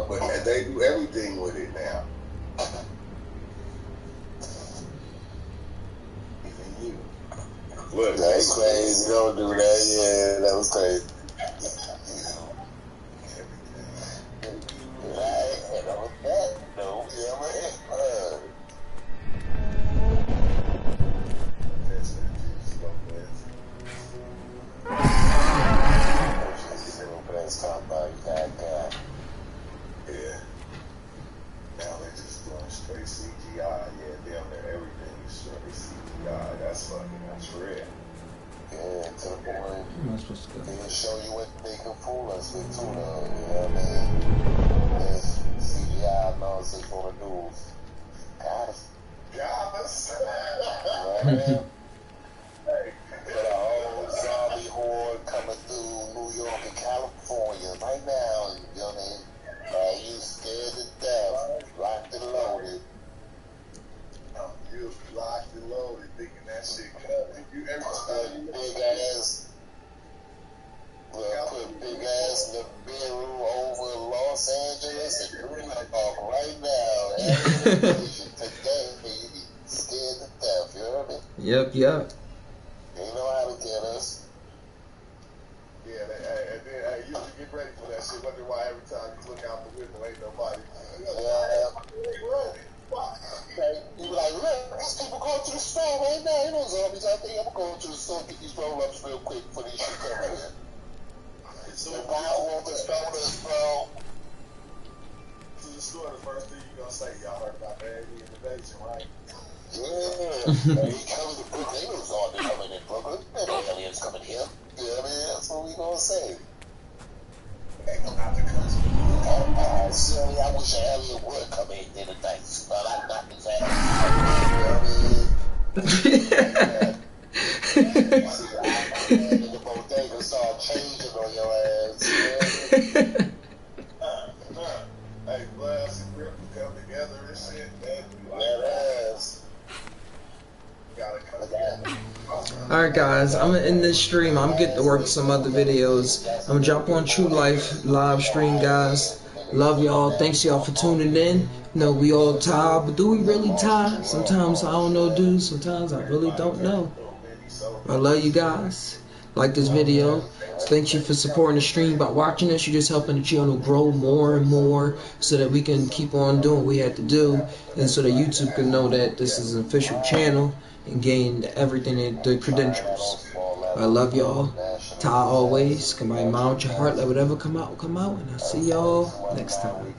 [SPEAKER 2] But they do everything with it now. Even you. Look, that's crazy. Don't do that. Yeah, that was crazy. Show you what they can fool us with too, though. You know what I mean? There's CGI nonsense on the news. Got us. Right? Hey, got a whole zombie horde coming through New York and California right now. You know what I mean? You scared to death, locked and loaded. You locked and loaded, thinking that shit coming. You every time you big ass. Put big ass in the bedroom over Los Angeles and New York right now. Today, you be scared to death, you heard me?
[SPEAKER 1] Yep.
[SPEAKER 2] They know how to get us. Yeah, and then you have to get ready for that shit. Wonder why every time you look out the window, ain't nobody. You be like, look, these people going to the store right now. You know, zombies out there. I'm going to the store, get these roll-ups real quick before these shit come in. So if I want the stoners, bro, to the store, the first thing you gonna say, y'all heard about the alien invasion, right? Yeah, when he comes to Brooklyn, ain't no zombie coming in Brooklyn. Ain't no aliens coming here. You know what I mean? That's what we gonna say. They come out the country. Silly, I wish an alien would come in there tonight, but I'm not his ass. You know what I mean? See, the bodega start changing on your ass. Hey, Glass and Grip come together and shit. That ass. Gotta come together.
[SPEAKER 1] Alright guys, I'm gonna end this stream. I'm getting to work some other videos. I'm gonna drop on True Life live stream, guys. Love y'all. Thanks y'all for tuning in. You know, we all tie, but do we really tie? Sometimes I don't know, dude. Sometimes I really don't know. I love you guys. Like this video. Thank you for supporting the stream by watching this. You're just helping the channel grow more and more so that we can keep on doing what we had to do, and so that YouTube can know that this is an official channel and gain everything, the credentials. I love y'all. Ty always. Combine mind with your heart. Let whatever come out, come out. And I'll see y'all next time.